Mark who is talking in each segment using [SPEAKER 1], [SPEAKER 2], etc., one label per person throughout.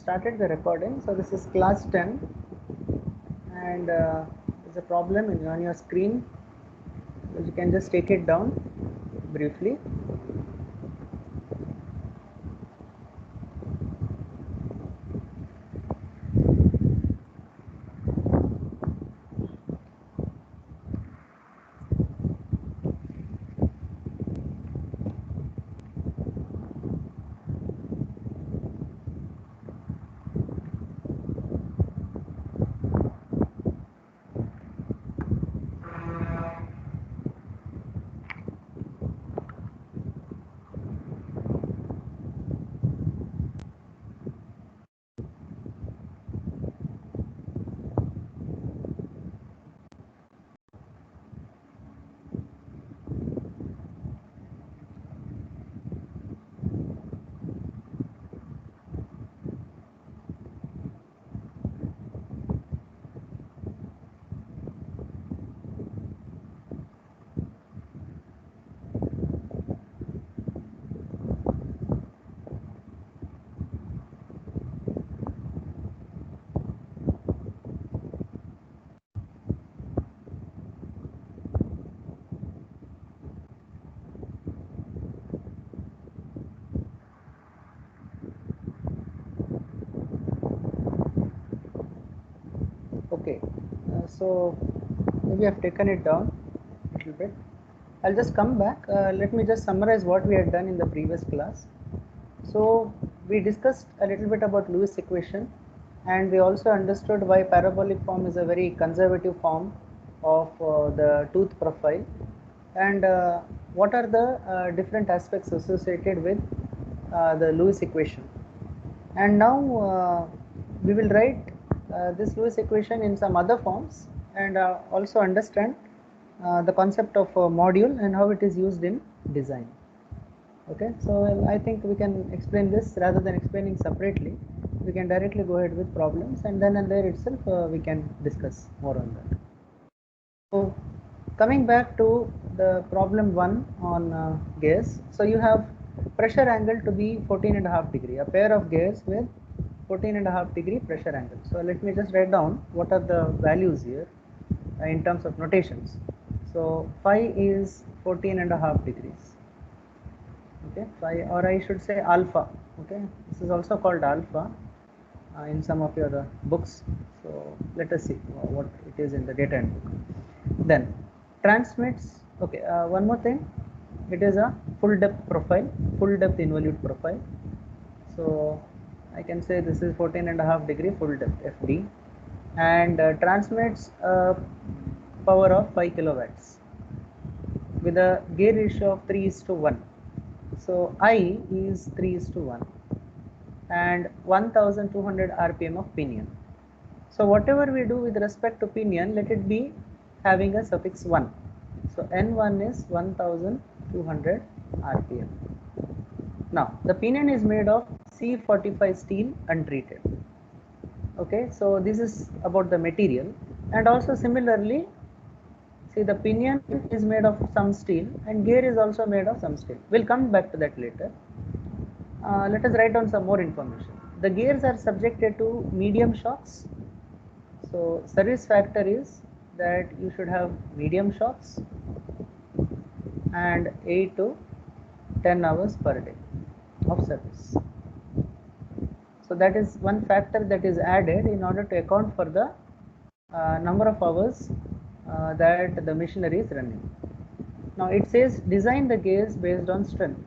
[SPEAKER 1] started the recording. So this is class 10 and there's a problem on your screen. You can just take it down briefly. Okay, so maybe I've taken it down a little bit. I'll just come back. Let me just summarize what we had done in the previous class. So we discussed a little bit about Lewis equation, and we also understood why parabolic form is a very conservative form of the tooth profile, and what are the different aspects associated with the Lewis equation. And now we will write this Lewis equation in some other forms and also understand the concept of a module and how it is used in design. Okay, so I think we can explain this rather than explaining separately. We can directly go ahead with problems, and then and there itself we can discuss more on that. So coming back to the problem 1 on gears. So you have pressure angle to be 14.5 degree, a pair of gears with 14.5 degree pressure angle. So let me just write down what are the values here in terms of notations. So phi is 14.5 degrees. Okay, phi, or I should say alpha. Okay, this is also called alpha in some of your books. So let us see what it is in the data and book. Then transmits. Okay, one more thing. It is a full depth profile, full depth involute profile. So I can say this is 14.5 degree full depth FD, and transmits power of 5 kilowatts with a gear ratio of 3:1. So I is 3:1 and 1200 RPM of pinion. So whatever we do with respect to pinion, let it be having a suffix 1. So N1 is 1200 RPM. Now the pinion is made of C45 steel untreated. Okay, so this is about the material, and also similarly, see, the pinion is made of some steel and gear is also made of some steel. We'll come back to that later. Let us write down some more information. The gears are subjected to medium shocks. So service factor is that you should have medium shocks and 8 to 10 hours per day of service. So that is one factor that is added in order to account for the number of hours that the machinery is running. Now it says design the gears based on strength.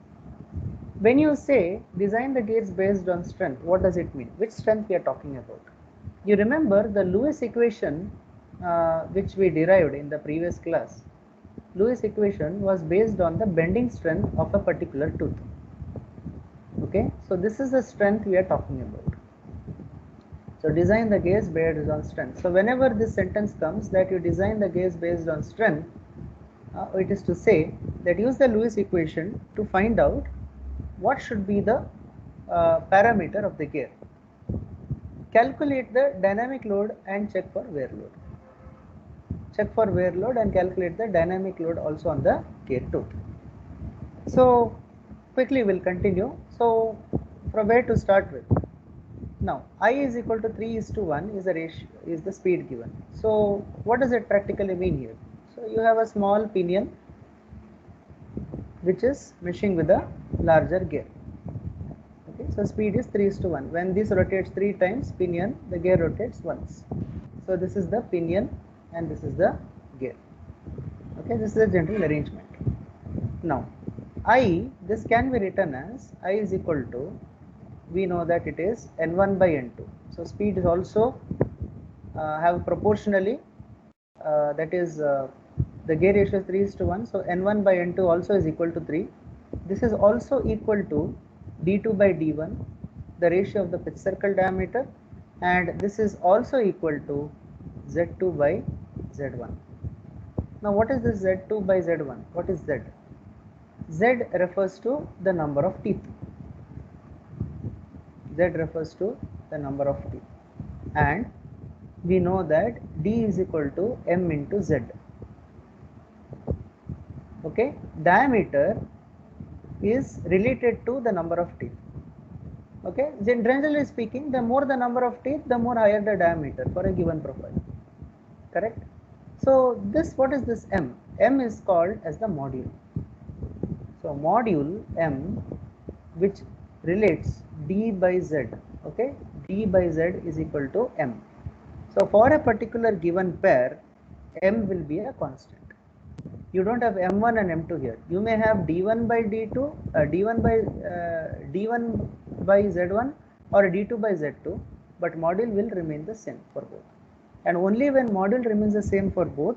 [SPEAKER 1] When you say design the gears based on strength, what does it mean? Which strength we are talking about? You remember the Lewis equation which we derived in the previous class. Lewis equation was based on the bending strength of a particular tooth. Okay, so this is the strength we are talking about. So design the gears based on strength. So whenever this sentence comes that you design the gears based on strength, it is to say that use the Lewis equation to find out what should be the parameter of the gear. Calculate the dynamic load and check for wear load. Check for wear load and calculate the dynamic load also on the gear tooth. So quickly we'll continue. So from where to start with? Now I is equal to 3 is to 1 is the ratio, is the speed given. So what does it practically mean here? So you have a small pinion which is meshing with a larger gear. Okay, so speed is 3 is to 1. When this rotates 3 times pinion, the gear rotates once. So this is the pinion and this is the gear. Okay, this is the general arrangement. Now I, this can be written as I is equal to, we know that it is n1 by n2. So speed is also have proportionally, that is the gear ratio is 3 is to 1. So n1 by n2 also is equal to 3. This is also equal to d2 by d1, the ratio of the pitch circle diameter, and this is also equal to z2 by z1. Now what is this z2 by z1? What is z? Z refers to the number of teeth. Z refers to the number of teeth, and we know that D is equal to M into Z. Okay, diameter is related to the number of teeth. Okay, generally speaking, the more the number of teeth, the more higher the diameter for a given profile. Correct? So this, what is this M? M is called as the module. So module M, which relates D by Z. Okay, D by Z is equal to M. So for a particular given pair, M will be a constant. You don't have M1 and M2 here. You may have D1 by D2, D1 by Z1 or D2 by Z2, but module will remain the same for both. And only when module remains the same for both,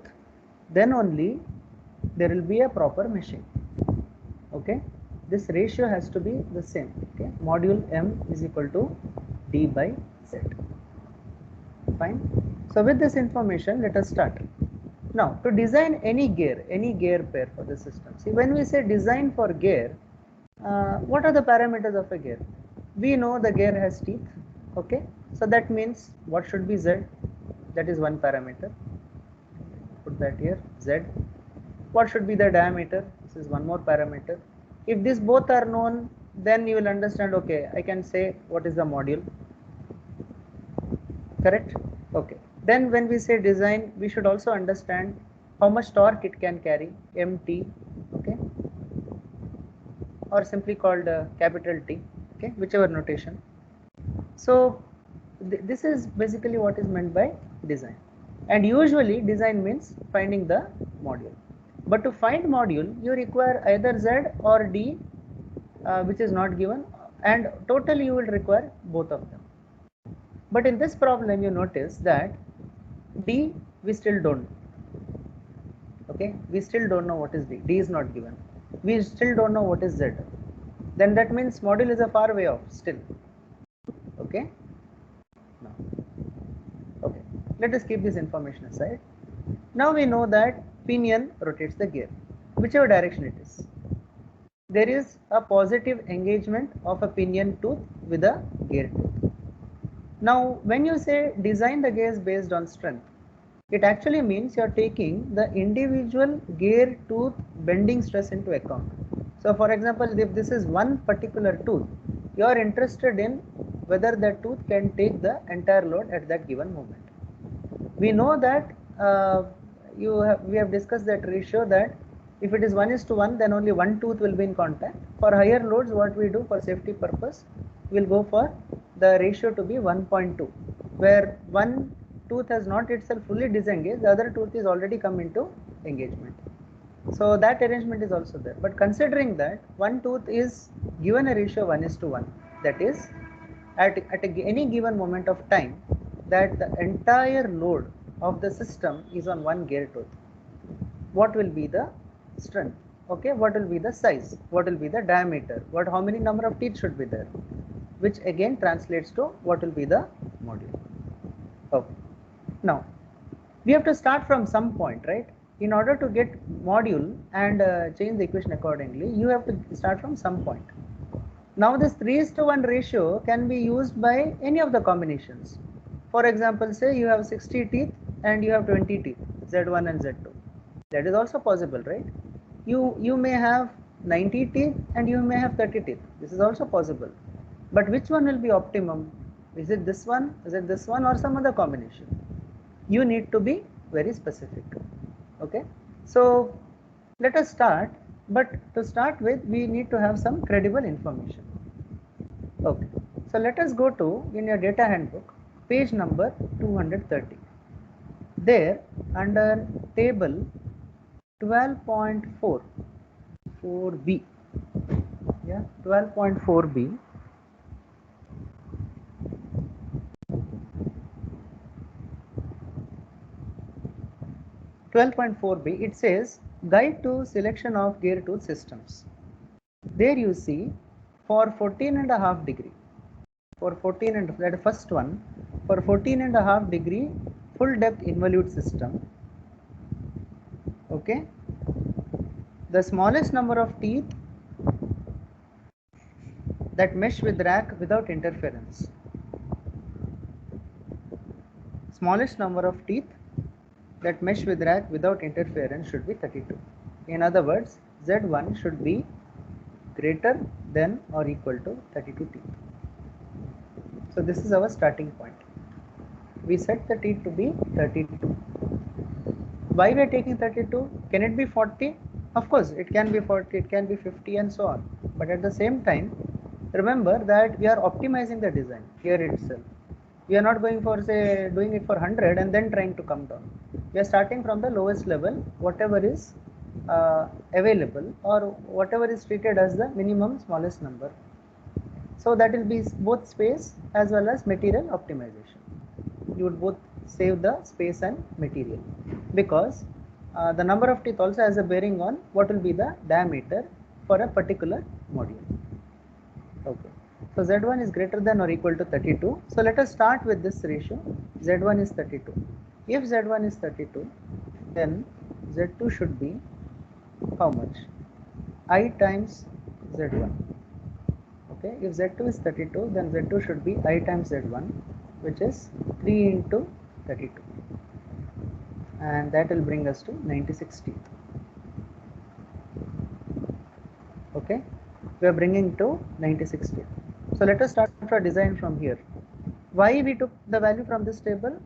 [SPEAKER 1] then only there will be a proper meshing. Okay, this ratio has to be the same. Okay, module M is equal to D by Z. Fine. So with this information, let us start. Now to design any gear pair for the system. See, when we say design for gear, what are the parameters of a gear? We know the gear has teeth. Okay, so that means what should be Z? That is one parameter. Put that here, Z. What should be the diameter? This is one more parameter. If these both are known, then you will understand, okay, I can say what is the module. Correct? Okay. Then when we say design, we should also understand how much torque it can carry, MT, okay, or simply called capital T, okay, whichever notation. So this is basically what is meant by design. And usually design means finding the module. But to find module, you require either Z or D, which is not given, and totally you will require both of them. But in this problem, you notice that D we still don't know. Okay, we still don't know what is D. D is not given. We still don't know what is Z. Then that means module is a far way off still. Okay. No. Okay. Let us keep this information aside. Now we know that pinion rotates the gear, whichever direction it is. There is a positive engagement of a pinion tooth with a gear tooth. Now, when you say design the gears based on strength, it actually means you are taking the individual gear tooth bending stress into account. So for example, if this is one particular tooth, you are interested in whether that tooth can take the entire load at that given moment. We know that we have discussed that ratio, that if it is 1:1, then only one tooth will be in contact. For higher loads, what we do for safety purpose, we will go for the ratio to be 1.2, where one tooth has not itself fully disengaged, the other tooth is already come into engagement. So that arrangement is also there. But considering that one tooth is given a ratio 1:1, that is at any given moment of time, that the entire load of the system is on one gear tooth. What will be the strength? Okay, what will be the size? What will be the diameter? How many number of teeth should be there? Which again translates to what will be the module. Okay. Now we have to start from some point, right? In order to get module and change the equation accordingly, you have to start from some point. Now this 3:1 ratio can be used by any of the combinations. For example, say you have 60 teeth and you have 20 teeth, Z1 and Z2. That is also possible, right? You may have 90 teeth and you may have 30 teeth. This is also possible. But which one will be optimum? Is it this one? Is it this one or some other combination? You need to be very specific. Okay. So let us start, but to start with we need to have some credible information. Okay. So let us go to, in your data handbook, page number 230. There under table 12.4 4b, yeah, 12.4b, 12.4b, it says guide to selection of gear tooth systems. There you see for 14.5 degree, for 14 and that first one, for 14.5 degree full depth involute system. Okay, the smallest number of teeth that mesh with rack without interference. Smallest number of teeth that mesh with rack without interference should be 32. In other words, Z1 should be greater than or equal to 32 teeth. So this is our starting point. We set the teeth to be 32. Why we are taking 32? Can it be 40? Of course, it can be 40, it can be 50 and so on. But at the same time, remember that we are optimizing the design here itself. We are not going for, say, doing it for 100 and then trying to come down. We are starting from the lowest level, whatever is available or whatever is treated as the minimum smallest number. So that will be both space as well as material optimization. You would both save the space and material, because the number of teeth also has a bearing on what will be the diameter for a particular module. Okay. So Z1 is greater than or equal to 32. So let us start with this ratio. Z1 is 32. If Z1 is 32, then Z2 should be how much? I times Z1. Okay. If Z2 is 32, then Z2 should be I times Z1, which is 3 into 32. And that will bring us to 96 teeth. Okay. We are bringing to 96 teeth. So let us start our design from here. Why we took the value from this table?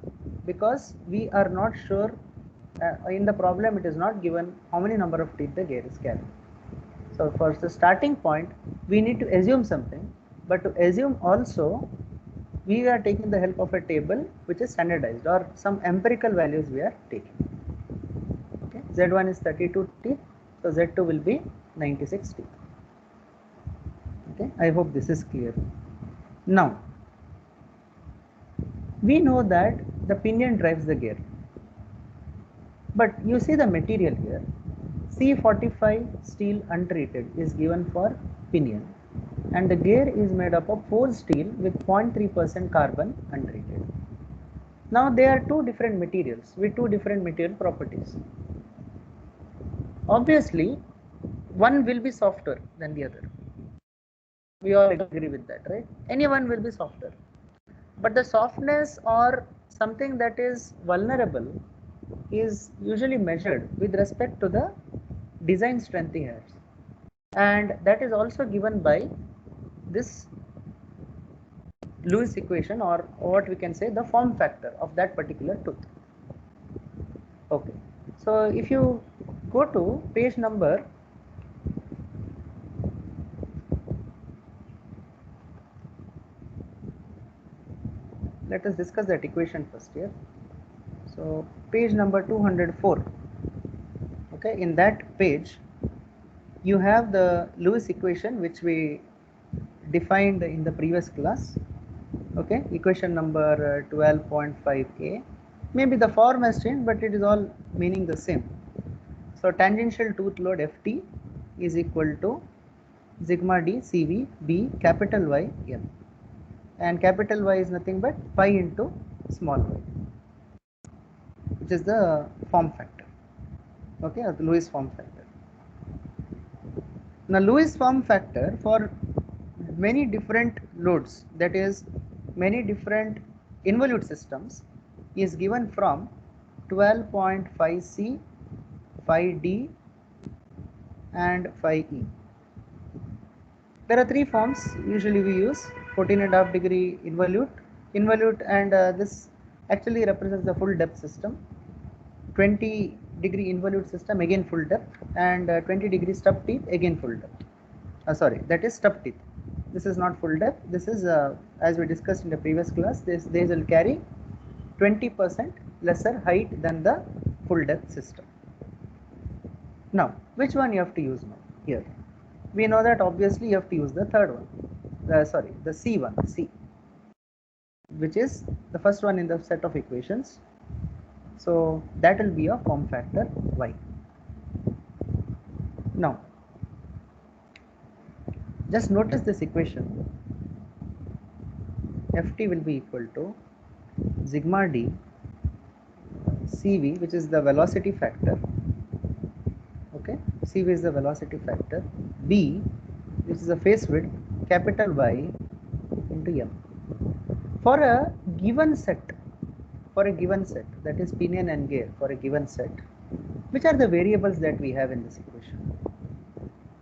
[SPEAKER 1] Because we are not sure, in the problem it is not given how many number of teeth the gear is carrying. So for the starting point, we need to assume something, but to assume also, we are taking the help of a table which is standardized, or some empirical values we are taking. Okay. Z1 is 32 teeth, so Z2 will be 96 teeth. Okay, I hope this is clear. Now, we know that the pinion drives the gear, but you see the material here. C45 steel untreated is given for pinion, and the gear is made up of forged steel with 0.3% carbon untreated. Now they are two different materials with two different material properties. Obviously, one will be softer than the other. We all agree with that, right? Anyone will be softer. But the softness or something that is vulnerable is usually measured with respect to the design strength he has. And that is also given by this Lewis equation, or what we can say the form factor of that particular tooth. Okay. So if you go to page number 204, let us discuss that equation first here. So page number 204. Okay, in that page you have the Lewis equation which we defined in the previous class. Okay, equation number 12.5a. Maybe the form has changed, but it is all meaning the same. So tangential tooth load Ft is equal to sigma d Cv b capital Y N, and capital Y is nothing but pi into small y, which is the form factor. Okay, or the Lewis form factor. Now Lewis form factor for many different loads, that is many different involute systems, is given from 12.5c, 5d and 5e. There are three forms usually we use: 14.5 degree involute, involute, and this actually represents the full depth system. 20-degree involute system, again full depth, and 20-degree stub teeth, again full depth. Sorry, that is stub teeth. This is not full depth. This is as we discussed in the previous class. They will carry 20% lesser height than the full depth system. Now, which one you have to use now? Here, we know that obviously you have to use the third one. The C one, C, which is the first one in the set of equations. So that will be a form factor Y. Now, just notice this equation. Ft will be equal to sigma d Cv, which is the velocity factor. Okay, Cv is the velocity factor. B, which is the phase width, capital Y into M. For a given set, that is pinion and gear, for a given set, which are the variables that we have in this equation?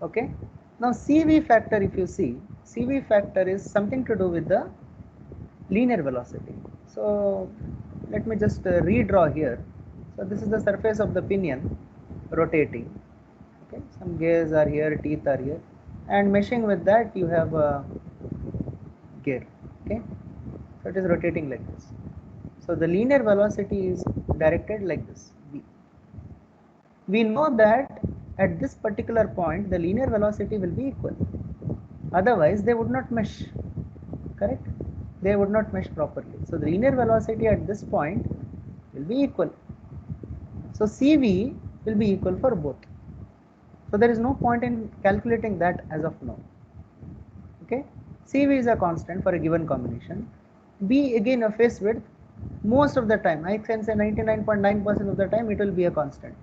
[SPEAKER 1] Okay, now Cv factor, if you see, Cv factor is something to do with the linear velocity. So let me just redraw here. So this is the surface of the pinion rotating. Okay, some gears are here, teeth are here, and meshing with that you have a gear. Okay, so it is rotating like this. So the linear velocity is directed like this, v. We know that at this particular point the linear velocity will be equal, otherwise they would not mesh, correct? They would not mesh properly. So the linear velocity at this point will be equal. So Cv will be equal for both. So there is no point in calculating that as of now. Okay, Cv is a constant for a given combination. B, again a phase width. Most of the time, I can say 99.9% of the time it will be a constant.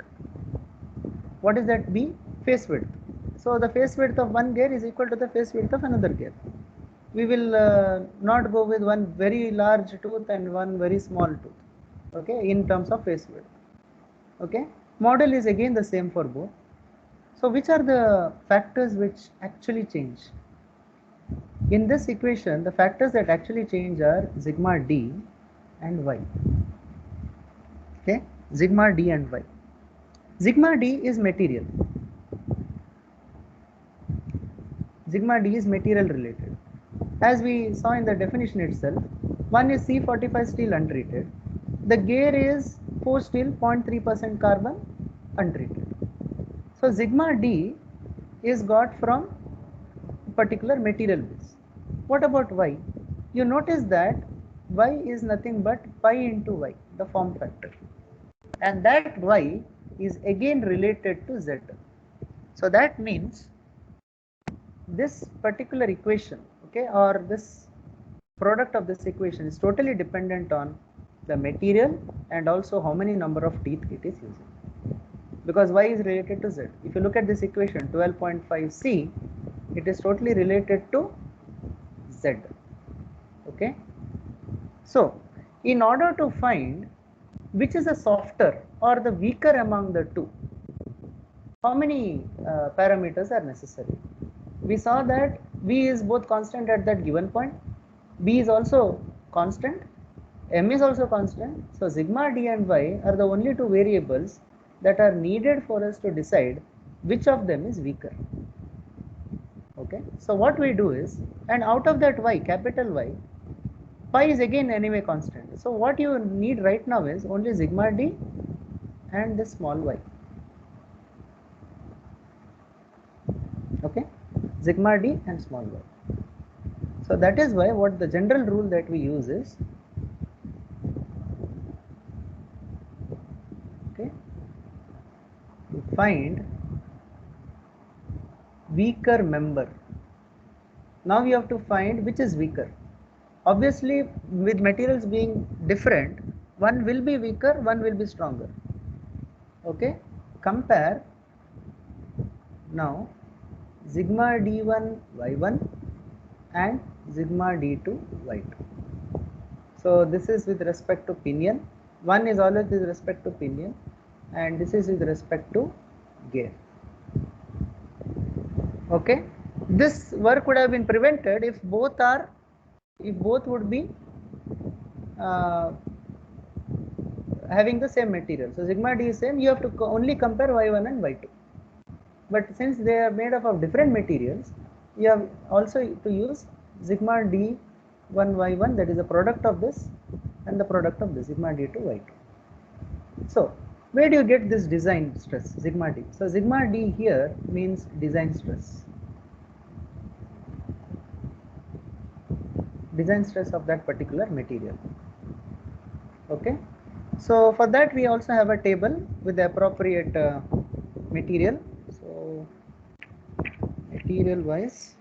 [SPEAKER 1] What is that B? Phase width. So the phase width of one gear is equal to the phase width of another gear. We will not go with one very large tooth and one very small tooth, okay, in terms of phase width. Okay, model is again the same for both. So which are the factors which actually change? In this equation, the factors that actually change are sigma d and y. Okay, sigma d and y. Sigma d is material. Sigma d is material related. As we saw in the definition itself, one is C45 steel untreated. The gear is forged steel 0.3% carbon untreated. So sigma d is got from particular material base. What about y? You notice that y is nothing but pi into y, the form factor, and that y is again related to z. So that means this particular equation, okay, or this product of this equation is totally dependent on the material and also how many number of teeth it is using, because y is related to z. If you look at this equation 12.5c, it is totally related to z. Okay, so in order to find which is the softer or the weaker among the two, how many parameters are necessary? We saw that v is both constant at that given point, b is also constant, m is also constant. So sigma d and y are the only two variables that are needed for us to decide which of them is weaker. Okay, so what we do is, and out of that y, capital Y, pi is again anyway constant. So what you need right now is only sigma d and the small y. Okay, sigma d and small y. So that is why what the general rule that we use is, okay, to find weaker member. Now we have to find which is weaker. Obviously, with materials being different, one will be weaker, one will be stronger. Okay, compare now sigma d1 y1 and sigma d2 y2. So this is with respect to pinion. One is always with respect to pinion, and this is with respect to gear. Okay, this work would have been prevented if both would be having the same material. So sigma d is same, you have to only compare y1 and y2. But since they are made up of different materials, you have also to use sigma d1 y1, that is the product of this and the product of this sigma d2 y2. So where do you get this design stress sigma d? So sigma d here means design stress. Design stress of that particular material. Okay, so for that we also have a table with the appropriate material. So material wise,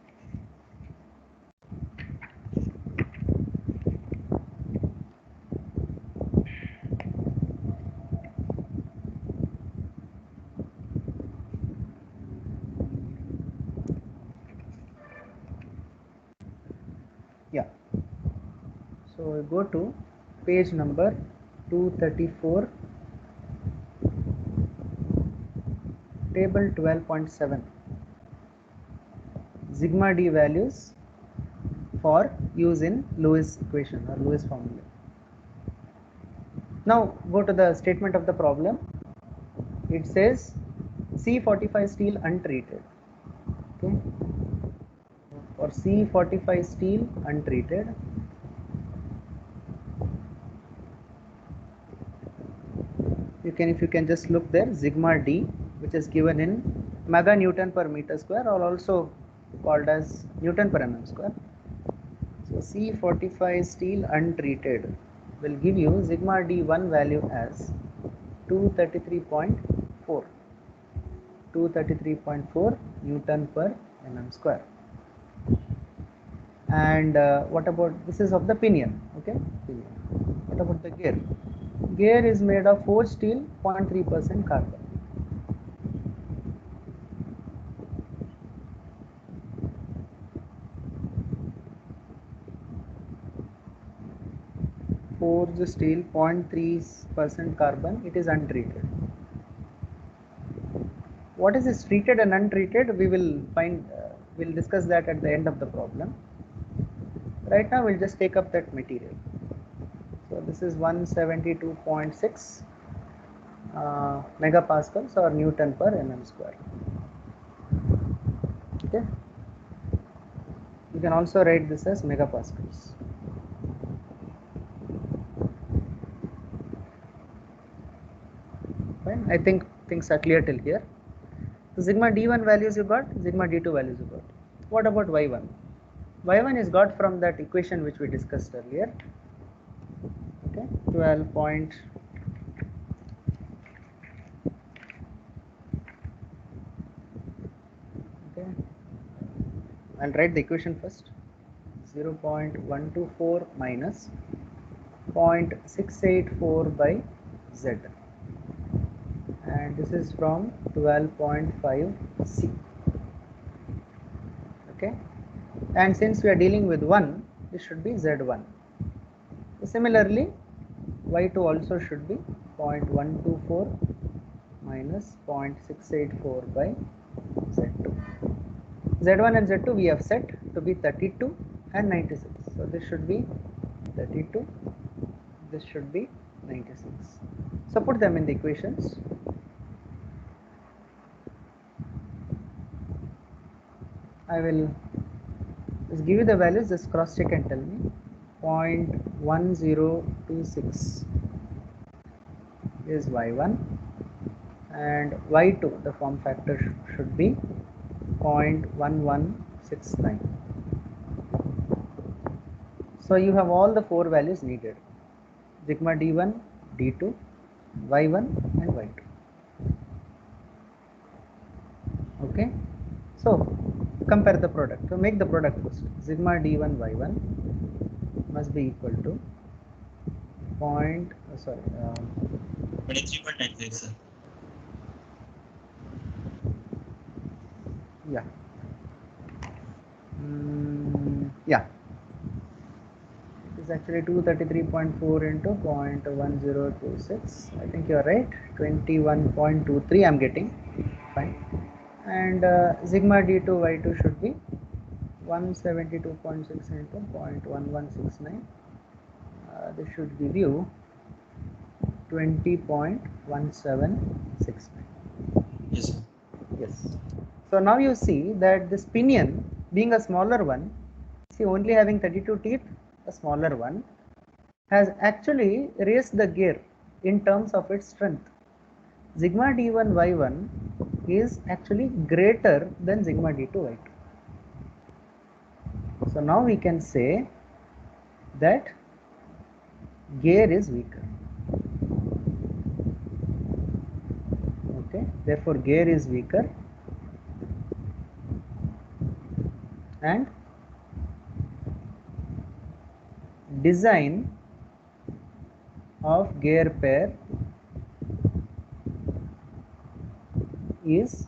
[SPEAKER 1] yeah, so go to page number 234, table 12.7, sigma d values for use in Lewis equation or Lewis formula. Now go to the statement of the problem. It says C45 steel untreated. Okay, for C45 steel untreated, if you can just look there, sigma d, which is given in meganewton per meter square, or also called as Newton per mm square. So C45 steel untreated will give you sigma d1 value as 233.4 Newton per mm square. And what about, this is of the pinion, okay, pinion. What about the gear? Gear is made of forged steel, 0.3% carbon. Forged steel, 0.3% carbon, it is untreated. What is this treated and untreated? We will find, we'll discuss that at the end of the problem. Right now we'll just take up that material. So this is 172.6 megapascals or Newton per mm square. Okay, you can also write this as megapascals. Fine, I think things are clear till here. So sigma d1 values you got, sigma d2 values you got. What about y1? Y1 is got from that equation which we discussed earlier. Okay, 12 point. Okay, I'll write the equation first. 0.124 minus 0.684 by z, and this is from 12.5 C. Okay, and since we are dealing with 1, this should be z1. Similarly, y2 also should be 0.124 minus 0.684 by z2. z1 and z2 we have set to be 32 and 96. So this should be 32, this should be 96. So put them in the equations. I will just give you the values, just cross check and tell me. 0.1026 is y1 and y2, the form factor should be 0.1169. So you have all the 4 values needed: sigma d1, d2, y1 and y2. Okay, so compare the product. So make the product first. Sigma d1 y1 must be equal to
[SPEAKER 2] 23.95, sir.
[SPEAKER 1] Yeah. Yeah. It is actually 233.4 into 0.1026. I think you are right. 21.23 I am getting. Fine. And sigma d2 y2 should be 172.6 into 0.1169. this should give you 20.1769.
[SPEAKER 2] Yes, sir.
[SPEAKER 1] Yes. So now you see that this pinion being a smaller one, see only having 32 teeth, a smaller one, has actually raised the gear in terms of its strength. Sigma d1 y1 is actually greater than sigma d2 y2. So now we can say that gear is weaker. Okay, therefore gear is weaker, and design of gear pair is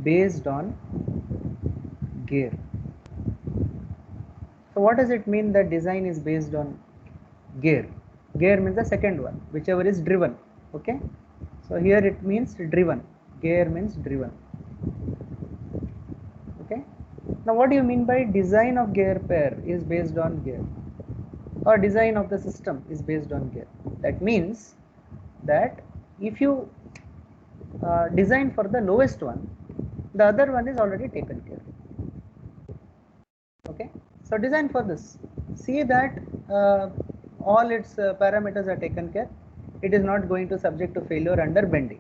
[SPEAKER 1] based on gear. So what does it mean that design is based on gear? Gear means the second one, whichever is driven. Okay, so here it means driven. Gear means driven. Okay, now what do you mean by design of gear pair is based on gear, or design of the system is based on gear? That means that if you design for the lowest one, the other one is already taken care. Okay, so design for this, see that all its parameters are taken care, it is not going to subject to failure under bending,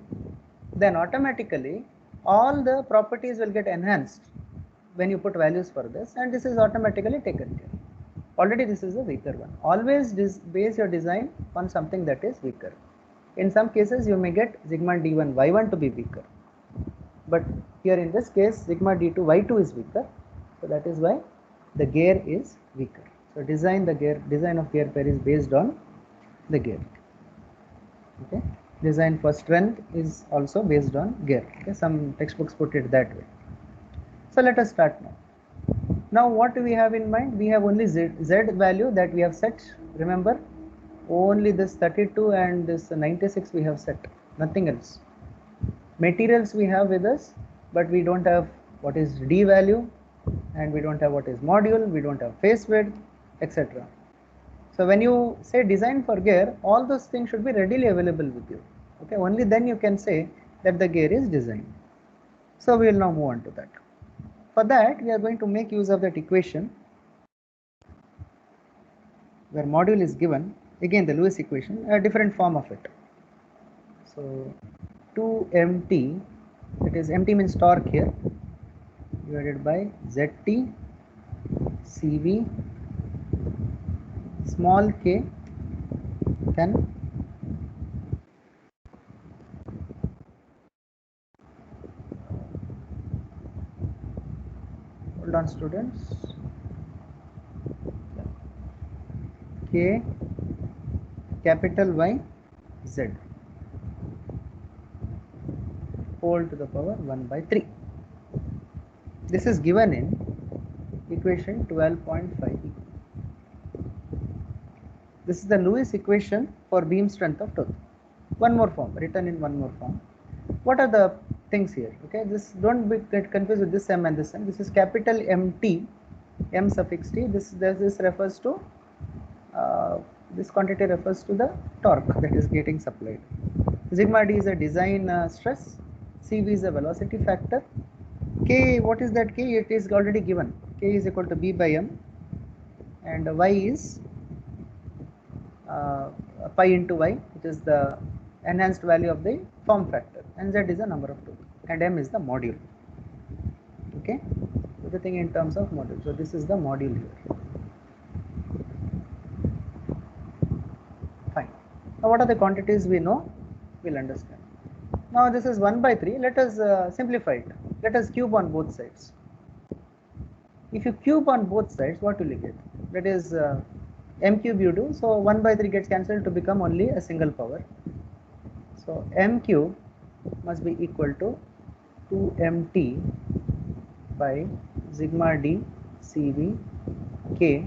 [SPEAKER 1] then automatically all the properties will get enhanced when you put values for this, and this is automatically taken care. Already this is a weaker one. Always base your design on something that is weaker. In some cases you may get sigma d1 y1 to be weaker, but here in this case sigma d2 y2 is weaker, so that is why the gear is weaker. So design of gear pair is based on the gear. Okay, design for strength is also based on gear. Okay, some textbooks put it that way. So let us start now. Now what do we have in mind? We have only z value that we have set. Remember, only this 32 and this 96 we have set, nothing else. Materials we have with us, but we don't have what is d value, and we don't have what is module, we don't have face width, etc. So when you say design for gear, all those things should be readily available with you. Okay, only then you can say that the gear is designed. So we will now move on to that. For that, we are going to make use of that equation where module is given, again the Lewis equation, a different form of it. So 2mt, that is mt means torque here, divided by zt cv small k 10 hold on students, k capital Y z whole to the power 1 by 3. This is given in equation 12.5. This is the Lewis equation for beam strength of tooth. One more form, written in one more form. What are the things here? Okay, this don't get confused with this m and this m. This is capital MT, m suffix t. This refers to this quantity refers to the torque that is getting supplied. Sigma d is a design stress. Cv is a velocity factor. K, what is that K? It is already given. K is equal to B by M, and Y is pi into Y, which is the enhanced value of the form factor, and Z is the number of tooth, and M is the module. Okay, everything in terms of module. So this is the module here. Fine. Now what are the quantities we know? We'll understand. Now this is 1 by 3. Let us simplify it. Let us cube on both sides. If you cube on both sides, what will you get? That is m cube you do. So 1 by 3 gets cancelled to become only a single power. So m cube must be equal to 2mt by sigma d cv k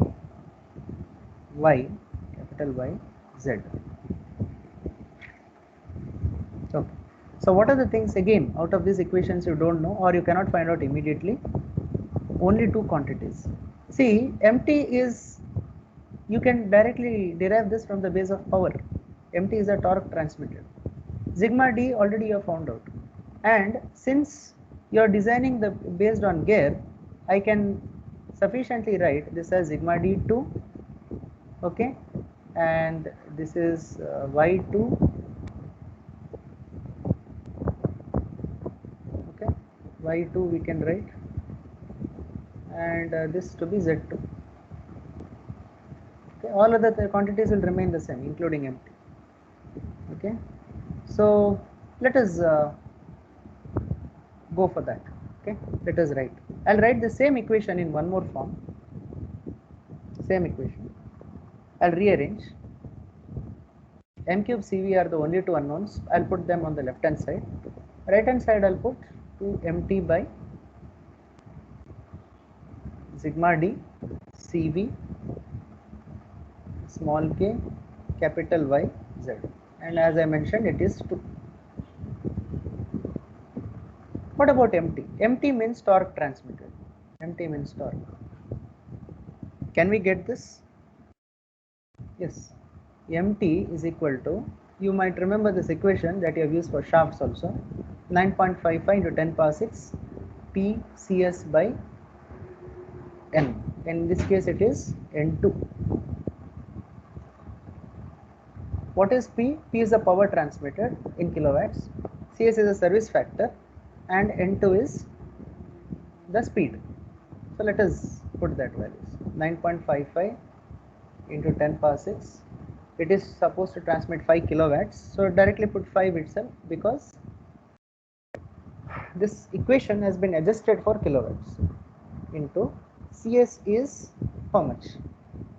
[SPEAKER 1] y capital Y z. Okay. So what are the things again out of these equations you don't know or you cannot find out immediately? Only two quantities. See, MT is you can directly derive this from the base of power. Mt is the torque transmitted. Sigma d already you have found out, and since you are designing the based on gear, I can sufficiently write this as sigma d2, okay, and this is y2, okay, y2 we can write, and this to be z2. Okay, all other quantities will remain the same, including mt. Okay, so let us go for that. Okay, let us write. I'll write the same equation in one more form. Same equation. I'll rearrange. M cube CV are the only two unknowns. I'll put them on the left hand side. Right hand side I'll put 2mt by sigma d CV small k capital Y Z, and as I mentioned it is 2. What about MT? MT means torque transmitted. MT means torque. Can we get this? Yes. MT is equal to, you might remember this equation that you have used for shafts also, 9.55 into 10 power 6 P CS by N. In this case it is N2. What is P? P is the power transmitted in kilowatts, CS is a service factor, and N2 is the speed. So let us put that values. 9.55 into 10 power 6. It is supposed to transmit 5 kilowatts. So directly put 5 itself, because this equation has been adjusted for kilowatts, into CS is how much.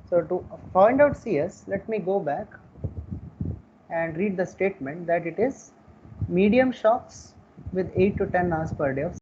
[SPEAKER 1] So to find out CS, let me go back and read the statement that it is medium shocks with 8 to 10 hours per day of